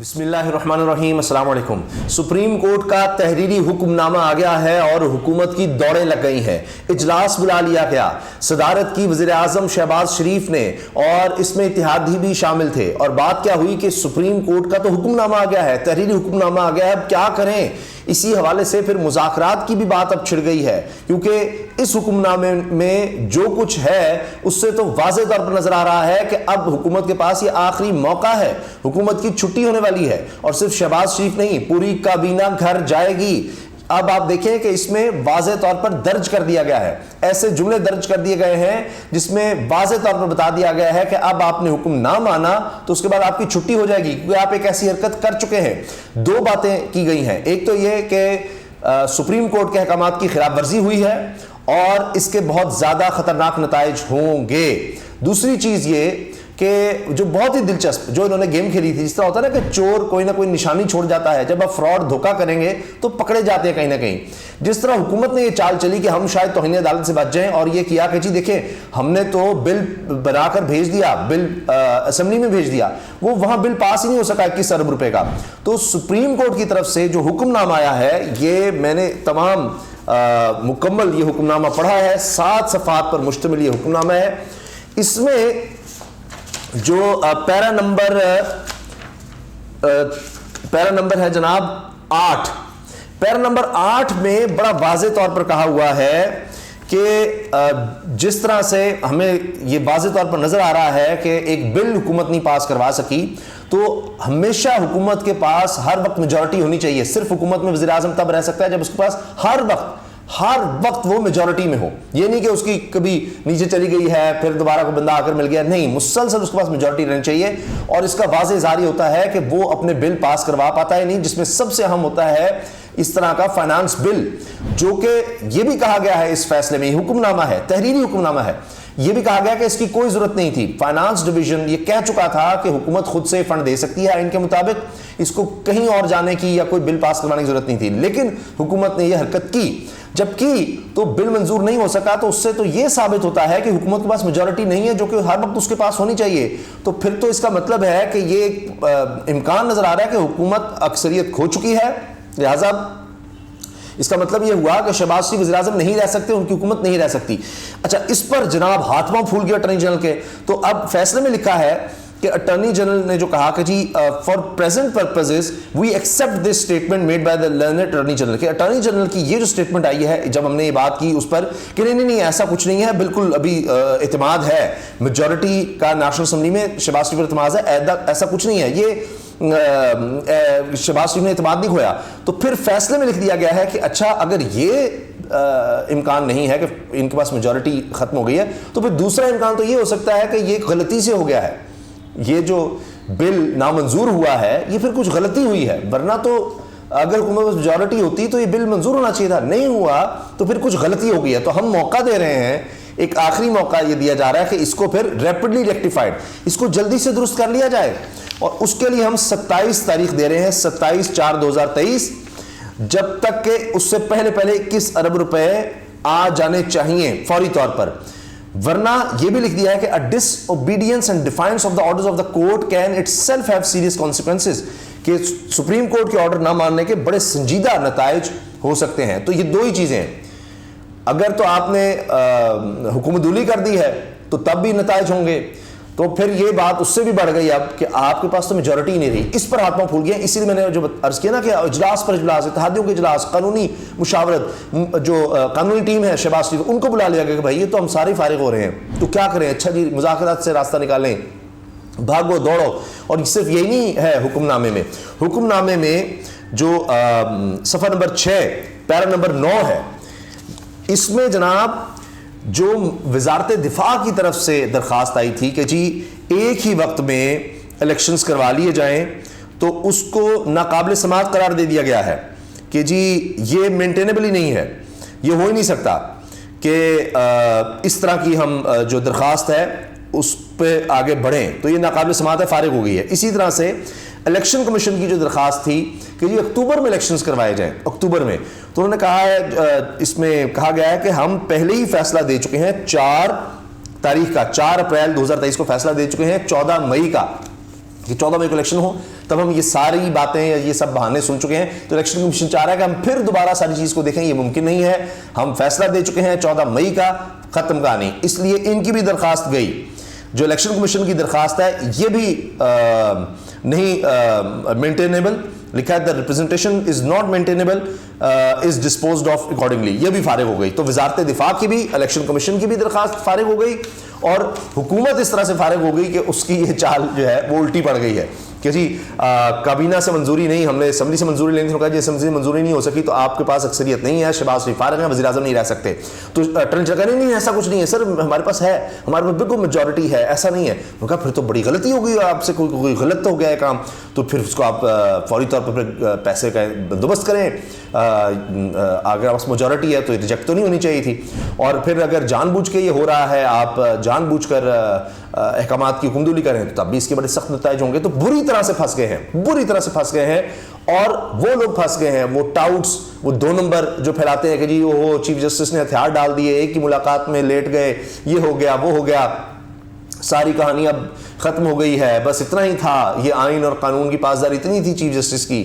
بسم اللہ الرحمن الرحیم، السلام علیکم۔ سپریم کورٹ کا تحریری حکم نامہ آ گیا ہے اور حکومت کی دوڑیں لگ گئی ہیں۔ اجلاس بلا لیا گیا، صدارت کی وزیر اعظم شہباز شریف نے، اور اس میں اتحادی بھی شامل تھے۔ اور بات کیا ہوئی کہ سپریم کورٹ کا تو حکم نامہ آ گیا ہے، تحریری حکم نامہ آ گیا ہے، اب کیا کریں؟ اسی حوالے سے پھر مذاکرات کی بھی بات اب چھڑ گئی ہے، کیونکہ اس حکم نامے میں جو کچھ ہے اس سے تو واضح طور پر نظر آ رہا ہے کہ اب حکومت کے پاس یہ آخری موقع ہے، حکومت کی چھٹی ہونے والی ہے، اور صرف شہباز شریف نہیں، پوری کابینہ گھر جائے گی۔ اب آپ دیکھیں کہ اس میں واضح طور پر درج کر دیا گیا ہے، ایسے جملے درج کر دیے گئے ہیں جس میں واضح طور پر بتا دیا گیا ہے کہ اب آپ نے حکم نہ مانا تو اس کے بعد آپ کی چھٹی ہو جائے گی، کیونکہ آپ ایک ایسی حرکت کر چکے ہیں۔ دو باتیں کی گئی ہیں، ایک تو یہ کہ سپریم کورٹ کے احکامات کی خلاف ورزی ہوئی ہے اور اس کے بہت زیادہ خطرناک نتائج ہوں گے۔ دوسری چیز یہ کہ جو بہت ہی دلچسپ جو انہوں نے گیم کھیلی تھی، جس طرح ہوتا ہے نا کہ چور کوئی نہ کوئی نشانی چھوڑ جاتا ہے، جب آپ فراڈ دھوکہ کریں گے تو پکڑے جاتے ہیں کہیں نہ کہیں۔ جس طرح حکومت نے یہ چال چلی کہ ہم شاید توہین عدالت سے بچ جائیں، اور یہ کیا کہ جی دیکھیں ہم نے تو بل بنا کر بھیج دیا، بل اسمبلی میں بھیج دیا، وہ وہاں بل پاس ہی نہیں ہو سکا 21 ارب روپے کا۔ تو سپریم کورٹ کی طرف سے جو حکم نامہ آیا ہے، یہ میں نے تمام مکمل یہ حکم نامہ پڑھا ہے، 7 صفحات پر مشتمل یہ حکم نامہ ہے۔ اس میں جو پیرا نمبر ہے جناب 8، پیرا نمبر 8 میں بڑا واضح طور پر کہا ہوا ہے کہ جس طرح سے ہمیں یہ واضح طور پر نظر آ رہا ہے کہ ایک بل حکومت نہیں پاس کروا سکی، تو ہمیشہ حکومت کے پاس ہر وقت میجورٹی ہونی چاہیے۔ صرف حکومت میں وزیر اعظم تب رہ سکتا ہے جب اس کے پاس ہر وقت وہ میجورٹی میں ہو، یہ نہیں کہ اس کی کبھی نیچے چلی گئی ہے پھر دوبارہ کوئی بندہ آ کر مل گیا، نہیں، مسلسل اس کے پاس میجورٹی رہنی چاہیے۔ اور اس کا واضح اظہار یہ ہوتا ہے کہ وہ اپنے بل پاس کروا پاتا ہے نہیں، جس میں سب سے اہم ہوتا ہے اس طرح کا فائنانس بل، جو کہ یہ بھی کہا گیا ہے اس فیصلے میں، حکم نامہ ہے، تحریری حکم نامہ ہے، یہ بھی کہا گیا کہ اس کی کوئی ضرورت نہیں تھی۔ فائنانس ڈویژن یہ کہہ چکا تھا کہ حکومت خود سے فنڈ دے سکتی ہے آئین کے مطابق، اس کو کہیں اور جانے کی یا کوئی بل پاس کروانے کی ضرورت نہیں تھی، لیکن حکومت نے یہ حرکت کی۔ جب کی تو بل منظور نہیں ہو سکا، تو اس سے تو یہ ثابت ہوتا ہے کہ حکومت کے پاس میجورٹی نہیں ہے، جو کہ ہر وقت اس کے پاس ہونی چاہیے۔ تو پھر تو اس کا مطلب ہے کہ یہ امکان نظر آ رہا ہے کہ حکومت اکثریت کھو چکی ہے، لہٰذا اس کا مطلب یہ ہوا کہ شہباز شریف وزیر اعظم نہیں رہ سکتے، ان کی حکومت نہیں رہ سکتی۔ اچھا، اس پر جناب ہاتھوں پھول گیا اٹارنی جنرل کے، تو اب فیصلے میں لکھا ہے کہ اٹارنی جنرل نے جو کہا کہ جی for present purposes we accept this statement made by the learned attorney general, کہ اٹارنی جنرل کی یہ جو اسٹیٹمنٹ آئی ہے جب ہم نے یہ بات کی اس پر کہ نہیں ایسا کچھ نہیں ہے، بالکل ابھی اعتماد ہے میجورٹی کا نیشنل اسمبلی میں، شہباز شریف پر اعتماد ہے، ایسا کچھ نہیں ہے، یہ شہباز شریف نے اعتماد نہیں کھویا۔ تو پھر فیصلے میں لکھ دیا گیا ہے کہ اچھا اگر یہ امکان نہیں ہے کہ ان کے پاس میجورٹی ختم ہو گئی ہے، تو پھر دوسرا امکان تو یہ ہو سکتا ہے کہ یہ غلطی سے ہو گیا ہے، یہ جو بل نامنظور ہوا ہے یہ پھر کچھ غلطی ہوئی ہے، ورنہ تو اگر حکومت میں میجورٹی ہوتی تو یہ بل منظور ہونا چاہیے تھا، نہیں ہوا تو پھر کچھ غلطی ہو گئی ہے۔ تو ہم موقع دے رہے ہیں، ایک آخری موقع یہ دیا جا رہا ہے کہ اس کو پھر ریپڈلی ریکٹیفائڈ، اس کو جلدی سے درست کر لیا جائے، اور اس کے لیے ہم 27 تاریخ دے رہے ہیں، 27/4/2023، جب تک کہ اس سے پہلے 21 ارب روپے آ جانے چاہیے فوری طور پر، ورنہ یہ بھی لکھ دیا ہے کہ a disobedience and defiance of the orders of the court can itself have serious consequences، کہ سپریم کورٹ کے آرڈر نہ ماننے کے بڑے سنجیدہ نتائج ہو سکتے ہیں۔ تو یہ دو ہی چیزیں ہیں، اگر تو آپ نے حکومت دولی کر دی ہے تو تب بھی نتائج ہوں گے، تو پھر یہ بات اس سے بھی بڑھ گئی اب کہ آپ کے پاس تو میجورٹی ہی نہیں رہی، اس پر ہاتھوں پھول گیا۔ اسی لیے میں نے جو عرض کیا نا کہ اجلاس پر اجلاس، اتحادیوں کے اجلاس، قانونی مشاورت، جو قانونی ٹیم ہے شہباز شریف، ان کو بلا لیا گیا کہ بھائی یہ تو ہم سارے فارغ ہو رہے ہیں، تو کیا کریں، اچھا جی مذاکرات سے راستہ نکالیں، بھاگو دوڑو۔ اور صرف یہی نہیں ہے حکم نامے میں جو صفحہ نمبر 6 پیرا نمبر 9 ہے، اس میں جناب جو وزارت دفاع کی طرف سے درخواست آئی تھی کہ جی ایک ہی وقت میں الیکشنز کروا لیے جائیں، تو اس کو ناقابل سماعت قرار دے دیا گیا ہے کہ جی یہ مینٹینیبل ہی نہیں ہے، یہ ہو ہی نہیں سکتا کہ اس طرح کی ہم جو درخواست ہے اس پہ آگے بڑھیں، تو یہ ناقابل سماعت ہے، فارغ ہو گئی ہے۔ اسی طرح سے الیکشن کمیشن کی جو درخواست تھی کہ جی اکتوبر میں الیکشنز کروائے جائیں، اکتوبر میں، تو انہوں نے کہا ہے، اس میں کہا گیا ہے کہ ہم پہلے ہی فیصلہ دے چکے ہیں 4 تاریخ کا، 4 اپریل 2023 کو فیصلہ دے چکے ہیں 14 مئی کا کہ 14 مئی کو الیکشن ہو، تب ہم یہ ساری باتیں یا یہ سب بہانے سن چکے ہیں. تو الیکشن کمیشن چاہ رہا ہے کہ ہم پھر دوبارہ ساری چیز کو دیکھیں. یہ ممکن نہیں ہے. ہم فیصلہ دے چکے ہیں 14 مئی کا، ختم کہانی. اس لیے ان کی بھی درخواست گئی. جو الیکشن کمیشن کی درخواست ہے یہ بھی نہیں مینٹینیبل. لکھا ہے the representation is not maintainable is disposed of accordingly. یہ بھی فارغ ہو گئی. تو وزارت دفاع کی بھی، الیکشن کمیشن کی بھی درخواست فارغ ہو گئی، اور حکومت اس طرح سے فارغ ہو گئی کہ اس کی یہ چال جو ہے وہ الٹی پڑ گئی ہے کہ جی کابینہ سے منظوری نہیں، ہم نے اسمبلی سے منظوری لینی تھی. جی اسمبلی سے منظوری نہیں ہو سکی تو آپ کے پاس اکثریت نہیں ہے، شہباز شریف فارغ ہیں، وزیر اعظم نہیں رہ سکتے. تو اٹارنی جنرل نہیں ایسا کچھ نہیں ہے سر، ہمارے پاس ہے، ہمارے پاس بالکل میجورٹی ہے، ایسا نہیں ہے. انہوں نے کہا پھر تو بڑی غلطی ہو گئی، آپ سے کوئی غلط تو ہو گیا ہے کام. تو پھر اس کو آپ فوری طور پر پیسے کا بندوبست کریں. اگر آپ میجورٹی ہے تو ریجیکٹ تو نہیں ہونی چاہیے تھی. اور پھر اگر جان بوجھ کے یہ ہو رہا ہے، آپ جان بوجھ کر احکامات کی حکمدولی کریں تو تب بھی اس کے بڑے سخت نتائج ہوں گے. تو بری طرح سے پھنس گئے ہیں، بری طرح سے پھنس گئے ہیں. اور وہ لوگ پھنس گئے ہیں، وہ ٹاؤٹس، وہ 2 نمبر جو پھیلاتے ہیں کہ جی وہ چیف جسٹس نے ہتھیار ڈال دیے، ایک ہی ملاقات میں لیٹ گئے، یہ ہو گیا وہ ہو گیا، ساری کہانی اب ختم ہو گئی ہے، بس اتنا ہی تھا، یہ آئین اور قانون کی پاسداری اتنی تھی چیف جسٹس کی،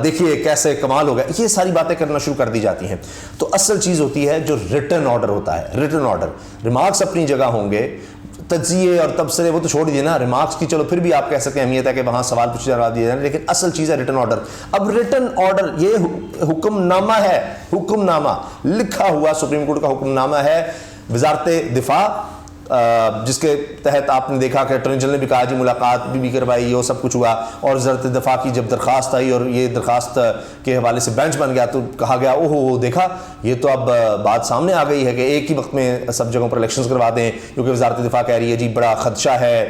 دیکھیے کیسے کمال ہو گیا. یہ ساری باتیں کرنا شروع کر دی جاتی ہیں. تو اصل چیز ہوتی ہے جو ریٹن آرڈر ہوتا ہے. ریٹن آرڈر، ریمارکس اپنی جگہ ہوں گے، تجزیے اور تبصرے وہ تو چھوڑ دیجیے نا، ریمارکس کی چلو پھر بھی آپ کہہ سکتے ہیں اہمیت ہے کہ وہاں سوال پوچھے جا دیے جائیں، لیکن اصل چیز ہے ریٹن آرڈر. اب ریٹن آرڈر یہ حکم نامہ ہے، حکم نامہ لکھا ہوا سپریم کورٹ کا حکم نامہ ہے وزارت دفاع، جس کے تحت آپ نے دیکھا کہ اٹارنی جنرل نے بھی کہا جی ملاقات بھی کروائی، وہ سب کچھ ہوا. اور وزارت دفاع کی جب درخواست آئی اور یہ درخواست کے حوالے سے بینچ بن گیا تو کہا گیا اوہ دیکھا یہ تو اب بات سامنے آ گئی ہے کہ ایک ہی وقت میں سب جگہوں پر الیکشنز کروا دیں، کیونکہ وزارت دفاع کہہ رہی ہے جی بڑا خدشہ ہے،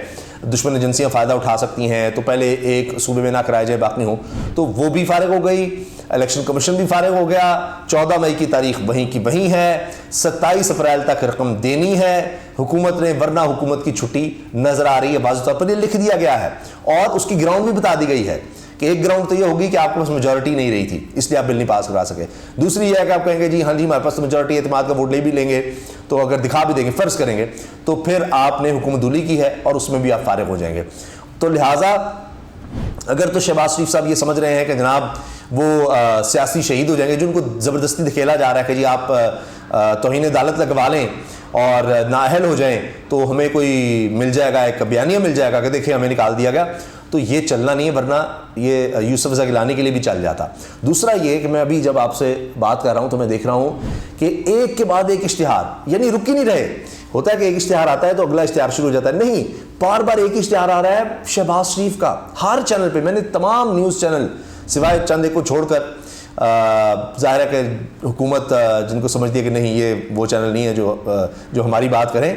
دشمن ایجنسیاں فائدہ اٹھا سکتی ہیں، تو پہلے ایک صوبے میں نہ کرائے جائے باقی ہوں. تو وہ بھی فارغ ہو گئی، الیکشن کمیشن بھی فارغ ہو گیا. 14 مئی کی تاریخ وہیں کی وہیں ہے، 27 اپریل تک رقم دینی ہے حکومت نے، ورنہ حکومت کی چھٹی نظر آ رہی ہے. بعض طور پر یہ لکھ دیا گیا ہے اور اس کی گراؤنڈ بھی بتا دی گئی ہے کہ ایک گراؤنڈ تو یہ ہوگی کہ آپ کے پاس میجورٹی نہیں رہی تھی اس لیے آپ بل نہیں پاس کرا سکے. دوسری یہ ہے کہ آپ کہیں گے جی ہاں جی ہمارے پاس تو میجورٹی اعتماد کا ووٹ لے بھی لیں گے، تو اگر دکھا بھی دیں گے، فرض کریں گے، تو پھر آپ نے حکومت دولی کی ہے اور اس میں بھی آپ فارغ ہو جائیں گے. تو لہٰذا اگر تو شہباز شریف صاحب یہ سمجھ رہے ہیں کہ جناب وہ سیاسی شہید ہو جائیں گے، جن کو زبردستی دھکیلا جا رہا ہے کہ جی آپ توہین عدالت لگوا لیں اور نااہل ہو جائیں تو ہمیں کوئی مل جائے گا، ایک بیانیہ مل جائے گا کہ دیکھیں ہمیں نکال دیا گیا، تو یہ چلنا نہیں ہے، ورنہ یہ یوسف رضا گیلانی کے لیے بھی چل جاتا. دوسرا یہ کہ میں ابھی جب آپ سے بات کر رہا ہوں تو میں دیکھ رہا ہوں کہ ایک کے بعد ایک اشتہار، یعنی رک ہی نہیں رہے. ہوتا ہے کہ ایک اشتہار آتا ہے تو اگلا اشتہار شروع ہو جاتا ہے، نہیں، بار بار ایک اشتہار آ رہا ہے شہباز شریف کا ہر چینل پہ. میں نے تمام نیوز چینل سوائے چند ایک کو چھوڑ کر، ظاہر ہے کہ حکومت جن کو سمجھتی ہے کہ نہیں یہ وہ چینل نہیں ہے جو ہماری بات کریں،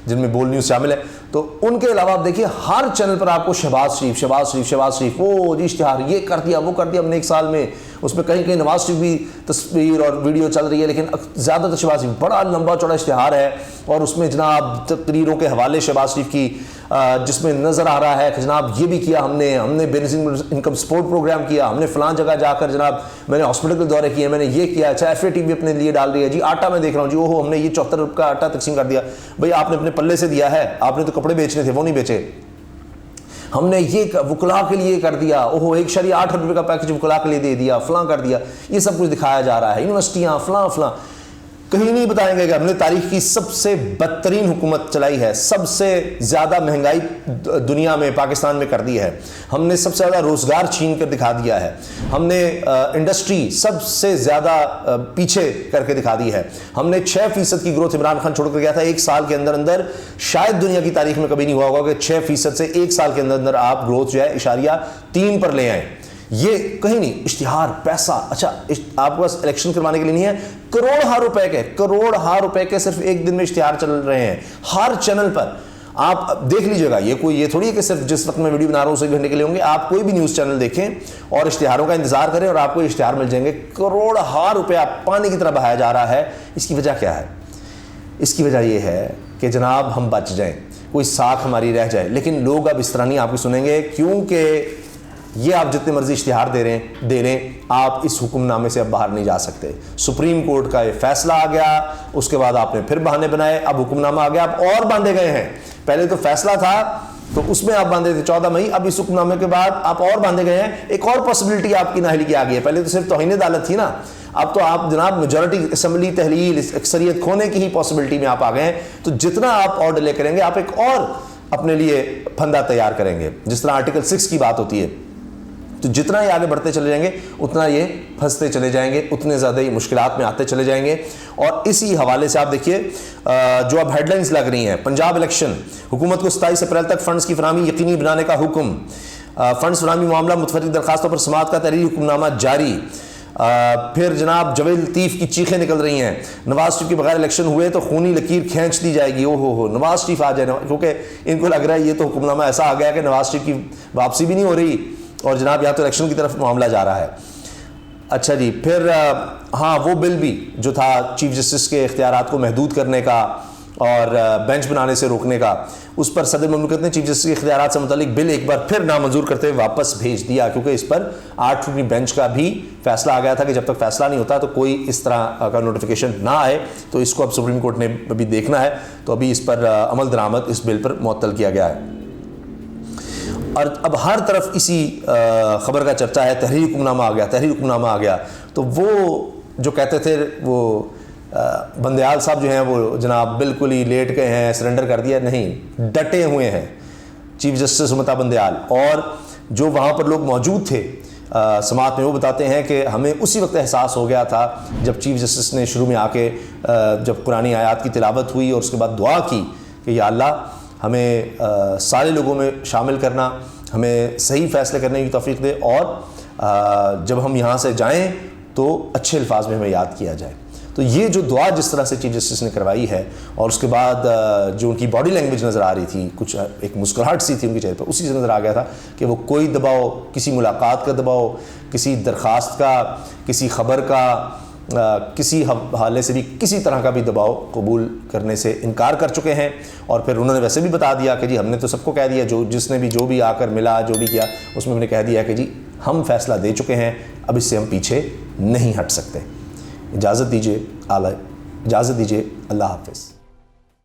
جن میں بول نیوز شامل ہے، تو ان کے علاوہ آپ دیکھیے ہر چینل پر آپ کو شہباز شریف شہباز شریف شہباز شریف، وہ جی اشتہار یہ کر دیا وہ کر دیا ہم نے ایک سال میں. اس میں کہیں کہیں نواز شریف بھی تصویر اور ویڈیو چل رہی ہے، لیکن زیادہ تر شہباز شریف، بڑا لمبا چوڑا اشتہار ہے. اور اس میں جناب تقریروں کے حوالے شہباز شریف کی، جس میں نظر آ رہا ہے کہ جناب یہ بھی کیا ہم نے بے نظیر انکم سپورٹ پروگرام کیا، ہم نے فلاں جگہ جا کر جناب میں نے ہاسپٹل کے دورے کیے، میں نے یہ کیا. اچھا ایف اے ٹی وی اپنے لیے ڈال رہی ہے جی آٹا میں دیکھ رہا ہوں جی اوہو ہم نے یہ 74 روپے کا آٹا تقسیم کر دیا. بھائی آپ نے اپنے پلے سے دیا ہے، آپ نے تو کپڑے بیچنے تھے وہ نہیں بیچے. ہم نے یہ وکلاء کے لیے کر دیا، اوہو 1.8 روپے کا پیکج وکلاء کے لیے دے دیا، فلاں کر دیا. یہ سب کچھ دکھایا جا رہا ہے، یونیورسٹیاں فلاں فلاں. کہیں نہیں بتائیں گے کہ ہم نے تاریخ کی سب سے بدترین حکومت چلائی ہے، سب سے زیادہ مہنگائی دنیا میں پاکستان میں کر دی ہے، ہم نے سب سے زیادہ روزگار چھین کر دکھا دیا ہے، ہم نے انڈسٹری سب سے زیادہ پیچھے کر کے دکھا دی ہے. ہم نے 6% کی گروتھ عمران خان چھوڑ کر گیا تھا ایک سال کے اندر اندر، شاید دنیا کی تاریخ میں کبھی نہیں ہوا ہوگا کہ 6% سے ایک سال کے اندر اندر آپ گروتھ جو ہے 0.3 پر لے آئیں. یہ کہیں نہیں، اشتہار پیسہ. اچھا آپ کے پاس الیکشن کروانے کے لیے نہیں ہے، کروڑ روپے کے صرف ایک دن میں اشتہار چل رہے ہیں ہر چینل پر. آپ دیکھ لیجئے گا، یہ تھوڑی ہے کہ صرف جس وقت میں ویڈیو بنا رہا ہوں اسی گھنٹے کے لیے ہوں گے. آپ کوئی بھی نیوز چینل دیکھیں اور اشتہاروں کا انتظار کریں اور آپ کو اشتہار مل جائیں گے. کروڑ روپیہ پانی کی طرح بہایا جا رہا ہے. اس کی وجہ کیا ہے؟ اس کی وجہ یہ ہے کہ جناب ہم بچ جائیں، کوئی ساکھ ہماری رہ جائے. لیکن لوگ اب اس طرح نہیں آپ کو سنیں گے، کیونکہ یہ آپ جتنے مرضی اشتہار دے رہیں آپ اس حکم نامے سے اب باہر نہیں جا سکتے. سپریم کورٹ کا یہ فیصلہ آ گیا، اس کے بعد آپ نے پھر بہانے بنائے، اب حکم نامہ آ گیا، اب اور باندھے گئے ہیں. پہلے تو فیصلہ تھا تو اس میں آپ باندھے تھے 14 مئی، اب اس حکم نامے کے بعد آپ اور باندھے گئے ہیں، ایک اور پاسبلٹی آپ کی نااہلی کی آ گئی ہے. پہلے تو صرف توہین عدالت تھی نا، اب تو آپ جناب میجورٹی اسمبلی تحلیل اکثریت کھونے کی ہی پاسبلٹی میں آپ آ گئے ہیں. تو جتنا آپ اور ڈیلے کریں گے آپ ایک اور اپنے لیے پھندا تیار کریں گے. جس طرح آرٹیکل 6 کی بات ہوتی ہے، تو جتنا یہ آگے بڑھتے چلے جائیں گے اتنا یہ پھنستے چلے جائیں گے، اتنے زیادہ یہ مشکلات میں آتے چلے جائیں گے. اور اسی حوالے سے آپ دیکھیے جو اب ہیڈ لائنز لگ رہی ہیں، پنجاب الیکشن، حکومت کو 27 اپریل تک فنڈز کی فراہمی یقینی بنانے کا حکم. فنڈز فراہمی معاملہ متفرق درخواستوں پر سماعت کا تحریری حکم نامہ جاری. پھر جناب جوید لطیف کی چیخیں نکل رہی ہیں، نواز شریف کے بغیر الیکشن ہوئے تو خونی لکیر کھینچ دی جائے گی. او ہو نواز شریف آ جائے، کیونکہ ان کو لگ رہا ہے یہ تو حکم نامہ ایسا آ گیا کہ نواز شریف کی واپسی بھی نہیں ہو رہی اور جناب یہاں تو الیکشن کی طرف معاملہ جا رہا ہے. اچھا جی، پھر ہاں وہ بل بھی جو تھا چیف جسٹس کے اختیارات کو محدود کرنے کا اور بینچ بنانے سے روکنے کا، اس پر صدر مملکت نے چیف جسٹس کے اختیارات سے متعلق بل ایک بار پھر نامنظور کرتے ہوئے واپس بھیج دیا، کیونکہ اس پر 8 رکنی بینچ کا بھی فیصلہ آ گیا تھا کہ جب تک فیصلہ نہیں ہوتا تو کوئی اس طرح کا نوٹیفیکیشن نہ آئے. تو اس کو اب سپریم کورٹ نے ابھی دیکھنا ہے، تو ابھی اس پر عمل درآمد اس بل پر معطل کیا گیا ہے. اور اب ہر طرف اسی خبر کا چرچا ہے، تحریری حکم نامہ آ گیا، تحریری حکم نامہ آ گیا. تو وہ جو کہتے تھے وہ بندیال صاحب جو ہیں وہ جناب بالکل ہی لیٹ گئے ہیں، سرنڈر کر دیا، نہیں، ڈٹے ہوئے ہیں چیف جسٹس ممتا بندیال. اور جو وہاں پر لوگ موجود تھے سماعت میں، وہ بتاتے ہیں کہ ہمیں اسی وقت احساس ہو گیا تھا جب چیف جسٹس نے شروع میں آ کے جب قرآنی آیات کی تلاوت ہوئی اور اس کے بعد دعا کی کہ یا اللہ ہمیں سارے لوگوں میں شامل کرنا، ہمیں صحیح فیصلے کرنے کی توفیق دے، اور جب ہم یہاں سے جائیں تو اچھے الفاظ میں ہمیں یاد کیا جائے. تو یہ جو دعا جس طرح سے چیف جسٹس نے کروائی ہے، اور اس کے بعد جو ان کی باڈی لینگویج نظر آ رہی تھی، کچھ ایک مسکراہٹ سی تھی ان کے چہرے پر، اسی سے نظر آ گیا تھا کہ وہ کوئی دباؤ، کسی ملاقات کا دباؤ، کسی درخواست کا، کسی خبر کا، کسی حوالے سے بھی کسی طرح کا بھی دباؤ قبول کرنے سے انکار کر چکے ہیں. اور پھر انہوں نے ویسے بھی بتا دیا کہ جی ہم نے تو سب کو کہہ دیا، جس نے بھی جو بھی آ کر ملا، جو بھی کیا، اس میں ہم نے کہہ دیا کہ جی ہم فیصلہ دے چکے ہیں، اب اس سے ہم پیچھے نہیں ہٹ سکتے. اجازت دیجیے اللہ حافظ.